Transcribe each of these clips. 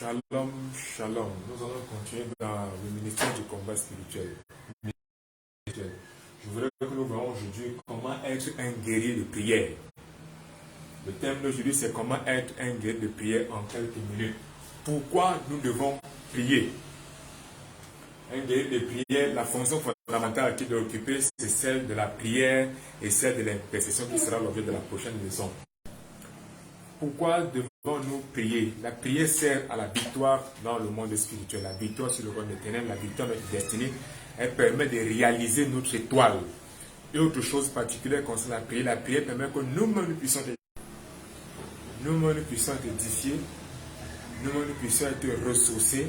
Shalom, shalom. Nous allons continuer dans le ministère du combat spirituel. Je voudrais que nous voyons aujourd'hui comment être un guerrier de prière. Le thème d'aujourd'hui, c'est comment être un guerrier de prière en quelques minutes. Pourquoi nous devons prier? Un guerrier de prière, la fonction fondamentale qu'il doit occuper, c'est celle de la prière et celle de l'intercession qui sera l'objet de la prochaine leçon. Pourquoi devons-nous prier? La prière sert à la victoire dans le monde spirituel, la victoire sur le royaume des ténèbres, la victoire de notre destinée. Elle permet de réaliser notre étoile. Et autre chose particulière concernant la prière permet que nous-mêmes puissions être édifiés, nous-mêmes puissions être ressourcés,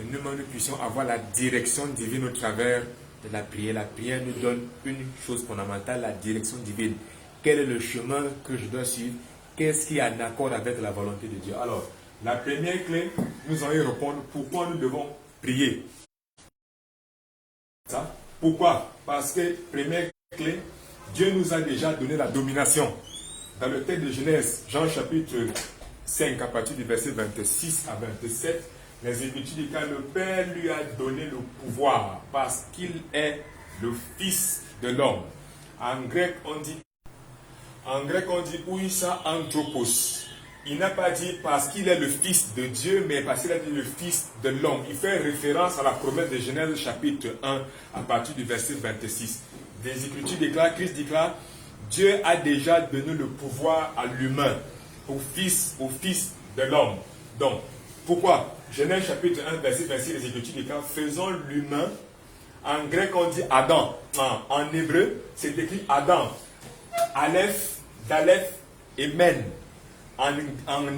et nous-mêmes puissions avoir la direction divine au travers de la prière. La prière nous donne une chose fondamentale, la direction divine. Quel est le chemin que je dois suivre? Qu'est-ce qui est en accord avec la volonté de Dieu? Alors, la première clé, nous allons y répondre pourquoi nous devons prier. Ça? Pourquoi? Parce que, première clé, Dieu nous a déjà donné la domination. Dans le texte de Genèse, Jean chapitre 5, à partir du verset 26 à 27, les Écritures disent que le Père lui a donné le pouvoir parce qu'il est le Fils de l'homme. En grec, on dit ouissa anthropos. Il n'a pas dit parce qu'il est le Fils de Dieu, mais parce qu'il est le Fils de l'homme. Il fait référence à la promesse de Genèse chapitre 1 à partir du verset 26. Des Écritures déclarent, Christ déclare, Dieu a déjà donné le pouvoir à l'humain, au Fils de l'homme. Donc, pourquoi? Genèse chapitre 1 verset 26, les Écritures déclarent, faisons l'humain. En grec on dit Adam. En hébreu, c'est écrit Adam. Aleph, Daleth et Men. En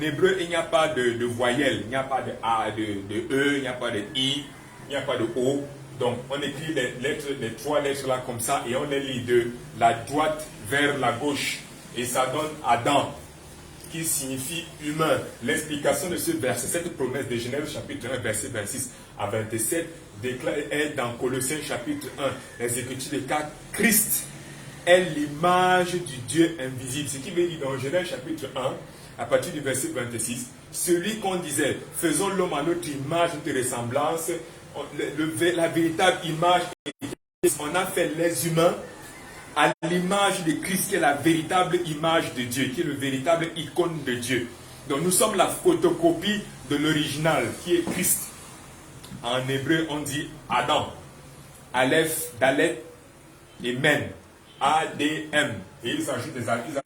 hébreu, il n'y a pas de voyelle, il n'y a pas de A, de E, il n'y a pas de I, il n'y a pas de O. Donc, on écrit les trois lettres là comme ça et on les lit de la droite vers la gauche. Et ça donne Adam, qui signifie humain. L'explication de ce verset, cette promesse de Genèse chapitre 1, verset 26 à 27, est dans Colossiens chapitre 1. Les Écritures déclarent Christ est l'image du Dieu invisible. Ce qui veut dire dans Genèse chapitre 1, à partir du verset 26, celui qu'on disait, faisons l'homme à notre image, notre ressemblance, la véritable image, on a fait les humains à l'image de Christ, qui est la véritable image de Dieu, qui est le véritable icône de Dieu. Donc nous sommes la photocopie de l'original, qui est Christ. En hébreu, on dit Adam, Aleph, Dalet et Men. ADM. Et il s'ajoute des accusations.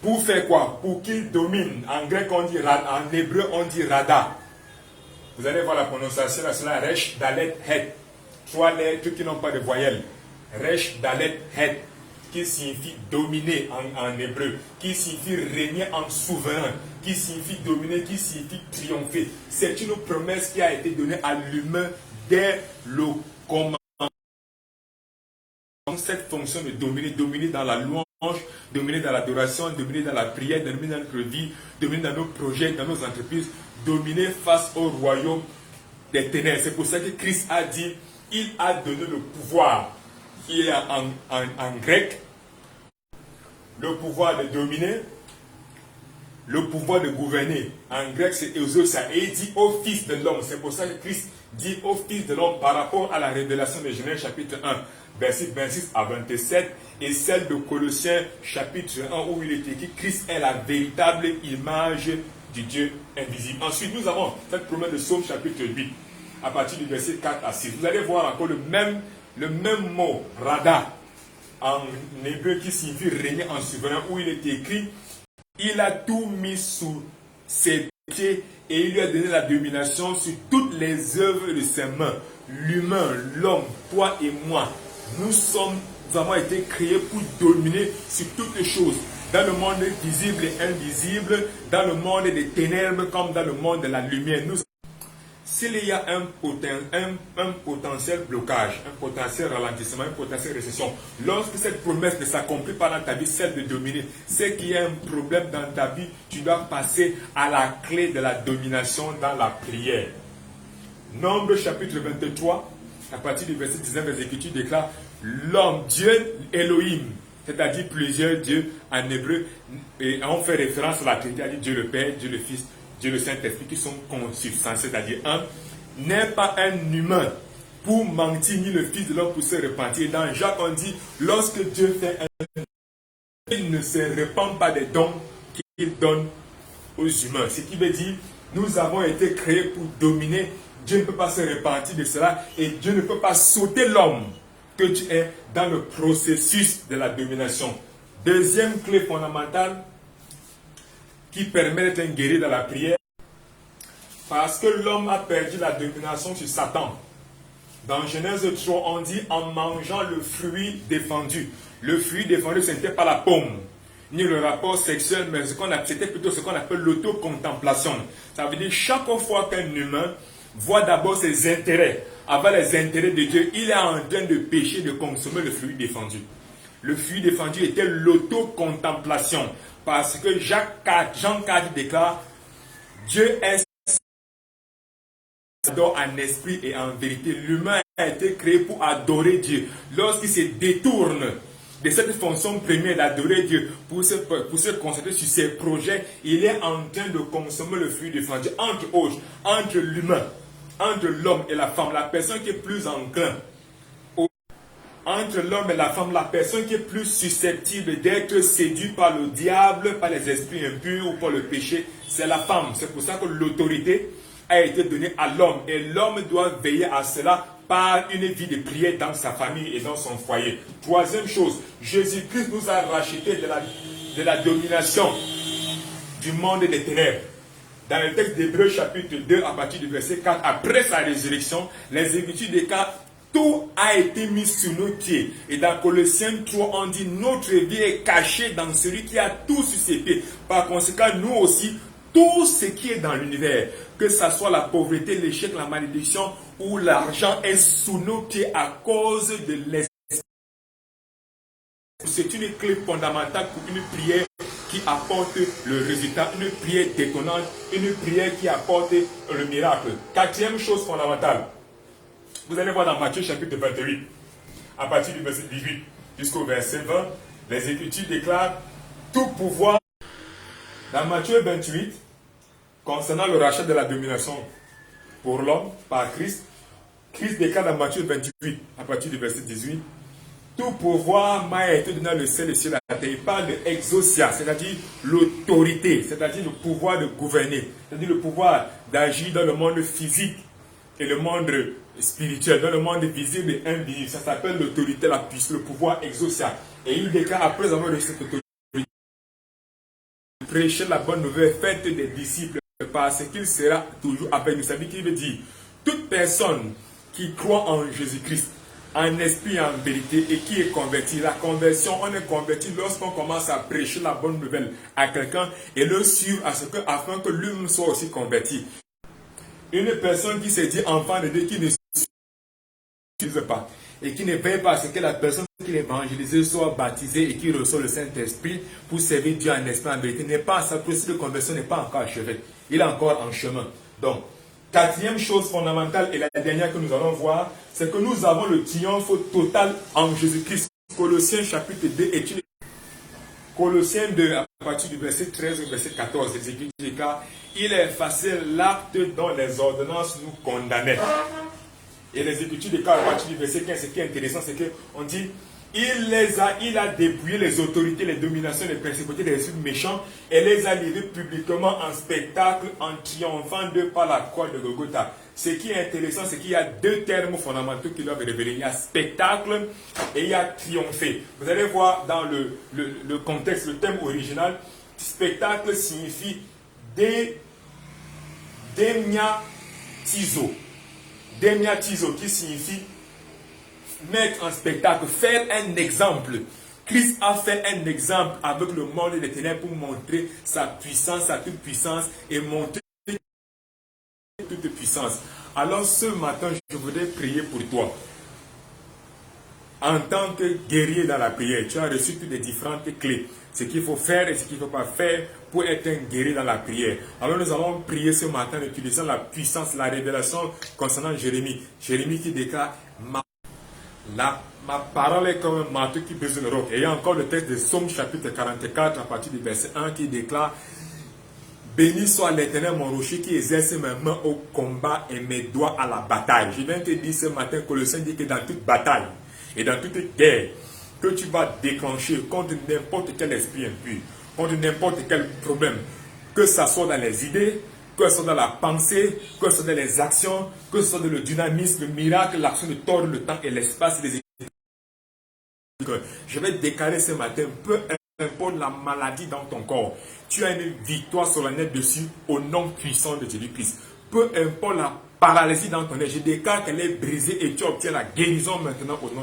Pour faire quoi? Pour qu'il domine. En grec, on dit en hébreu, on dit Rada. Vous allez voir la prononciation, là, c'est là, Resh, Dalet, Het. Trois lettres qui n'ont pas de voyelle. Resh, Dalet, Het. Qui signifie dominer en hébreu. Qui signifie régner en souverain. Qui signifie dominer, qui signifie triompher. C'est une promesse qui a été donnée à l'humain dès le commencement. Cette fonction de dominer dans la louange, dominer dans l'adoration, dominer dans la prière, dominer dans notre vie, dominer dans nos projets, dans nos entreprises, dominer face au royaume des ténèbres. C'est pour ça que Christ a dit, il a donné le pouvoir, qui est en grec, le pouvoir de dominer, le pouvoir de gouverner. En grec, c'est Eusosia. Et il dit au Fils de l'homme. C'est pour ça que Christ dit au Fils de l'homme par rapport à la révélation de Genèse chapitre 1, verset 26 à 27, et celle de Colossiens chapitre 1, où il est écrit Christ est la véritable image du Dieu invisible. Ensuite, nous avons cette promesse de Psaume chapitre 8, à partir du verset 4 à 6. Vous allez voir encore le même mot, Rada, en hébreu qui signifie régner en souverain, où il est écrit il a tout mis sous ses pieds et il lui a donné la domination sur toutes les œuvres de ses mains. L'humain, l'homme, toi et moi, nous avons été créés pour dominer sur toutes les choses. Dans le monde visible et invisible, dans le monde des ténèbres comme dans le monde de la lumière. S'il y a un potentiel blocage, un potentiel ralentissement, un potentiel récession, lorsque cette promesse ne s'accomplit pas dans ta vie, celle de dominer, c'est qu'il y a un problème dans ta vie, tu dois passer à la clé de la domination dans la prière. Nombre chapitre 23, à partir du verset 19, les Écritures déclarent l'homme, Dieu Elohim, c'est-à-dire plusieurs dieux en hébreu, et on fait référence à la Trinité, c'est-à-dire Dieu le Père, Dieu le Fils, Dieu le Saint-Esprit, qui sont consubstantiels, c'est-à-dire un, n'est pas un humain pour mentir, ni le Fils de l'homme pour se repentir. Dans Jacques, on dit, lorsque Dieu fait un, il ne se répand pas des dons qu'il donne aux humains. Ce qui veut dire, nous avons été créés pour dominer. Dieu ne peut pas se repentir de cela et Dieu ne peut pas sauter l'homme que tu es dans le processus de la domination. Deuxième clé fondamentale qui permet d'être guéri dans la prière, parce que l'homme a perdu la domination sur Satan. Dans Genèse 3, on dit en mangeant le fruit défendu. Le fruit défendu, ce n'était pas la pomme, ni le rapport sexuel, mais c'était plutôt ce qu'on appelle l'autocontemplation. Ça veut dire chaque fois qu'un humain voit d'abord ses intérêts avant les intérêts de Dieu, il est en train de pécher, de consommer le fruit défendu. Le fruit défendu était l'autocontemplation. Parce que Jean 4 déclare, Dieu est en esprit et en vérité. L'humain a été créé pour adorer Dieu. Lorsqu'il se détourne de cette fonction première d'adorer Dieu pour se concentrer sur ses projets, il est en train de consommer le fruit défendu. Entre l'humain, entre l'homme et la femme, la personne qui est plus enclin, entre l'homme et la femme, la personne qui est plus susceptible d'être séduite par le diable, par les esprits impurs ou par le péché, c'est la femme. C'est pour ça que l'autorité a été donnée à l'homme et l'homme doit veiller à cela par une vie de prière dans sa famille et dans son foyer. Troisième chose, Jésus-Christ nous a racheté de la domination du monde des ténèbres. Dans le texte d'Hébreux chapitre 2 à partir du verset 4, après sa résurrection, les Écritures déclarent tout a été mis sous nos pieds. Et dans Colossiens 3, on dit notre vie est cachée dans celui qui a tout sur ses pieds. Par conséquent, nous aussi, tout ce qui est dans l'univers, que ce soit la pauvreté, l'échec, la malédiction ou l'argent, est sous nos pieds à cause de l'esprit. C'est une clé fondamentale pour une prière qui apporte le résultat, une prière détonnante, une prière qui apporte le miracle. Quatrième chose fondamentale, vous allez voir dans Matthieu chapitre 28, à partir du verset 18 jusqu'au verset 20, les Écritures déclarent tout pouvoir. Dans Matthieu 28, concernant le rachat de la domination pour l'homme par Christ, Christ déclare dans Matthieu 28, à partir du verset 18, tout pouvoir m'a été donné dans le ciel et sur la terre. Il parle de exousia, c'est-à-dire l'autorité, c'est-à-dire le pouvoir de gouverner, c'est-à-dire le pouvoir d'agir dans le monde physique et le monde spirituel, dans le monde visible et invisible. Ça s'appelle l'autorité, la puissance, le pouvoir exousia. Et il déclare, après avoir reçu cette autorité, prêcher la bonne nouvelle, faites des disciples, parce qu'il sera toujours avec nous. Ça veut dire toute personne qui croit en Jésus-Christ, en esprit et en vérité, et qui est converti. La conversion, on est converti lorsqu'on commence à prêcher la bonne nouvelle à quelqu'un et le suivre afin que lui-même soit aussi converti. Une personne qui se dit enfant de Dieu, qui ne suit pas et qui ne veille pas à ce que la personne qui l'évangélise soit baptisée et qui reçoit le Saint-Esprit pour servir Dieu en esprit en vérité, n'est pas, sa processus de conversion n'est pas encore achevé. Il est encore en chemin. Donc, quatrième chose fondamentale et la dernière que nous allons voir, c'est que nous avons le triomphe total en Jésus-Christ. Colossiens chapitre 2 est une... Colossiens 2, à partir du verset 13 au verset 14, les Écritures déclarent, il a effacé l'acte dont les ordonnances nous condamnaient. Et les Écritures déclarent à partir du verset 15, ce qui est intéressant, c'est qu'on dit, il a dépouillé les autorités, les dominations, les principautés, les esprits méchants, et les a livrés publiquement en spectacle, en triomphant d'eux par la croix de Golgotha. Ce qui est intéressant, c'est qu'il y a deux termes fondamentaux qui doivent révéler. Il y a spectacle et il y a triompher. Vous allez voir dans le contexte, le thème original, spectacle signifie demiatizo. Demiatizo qui signifie mettre en spectacle, faire un exemple. Christ a fait un exemple avec le monde des ténèbres pour montrer sa puissance, sa toute puissance et montrer toute puissance. Alors ce matin, je voudrais prier pour toi. En tant que guerrier dans la prière, tu as reçu toutes les différentes clés. Ce qu'il faut faire et ce qu'il ne faut pas faire pour être un guerrier dans la prière. Alors nous allons prier ce matin en utilisant la puissance, la révélation concernant Jérémie. Jérémie qui déclare Ma parole est comme un marteau qui brise le roc. Et il y a encore le texte de Somme chapitre 44 à partir du verset 1 qui déclare: béni soit l'Éternel mon rocher qui exerce mes mains au combat et mes doigts à la bataille. Je viens te dire ce matin, Colossiens dit que dans toute bataille et dans toute guerre que tu vas déclencher contre n'importe quel esprit impur, contre n'importe quel problème, que ce soit dans les idées, que ce soit dans la pensée, que ce soit dans les actions, que ce soit dans le dynamisme, le miracle, l'action de tordre le temps et l'espace, les je vais déclarer ce matin, peu importe la maladie dans ton corps, tu as une victoire solennelle dessus au nom puissant de Jésus-Christ. Peu importe la paralysie dans ton nez, je déclare qu'elle est brisée et tu obtiens la guérison maintenant au nom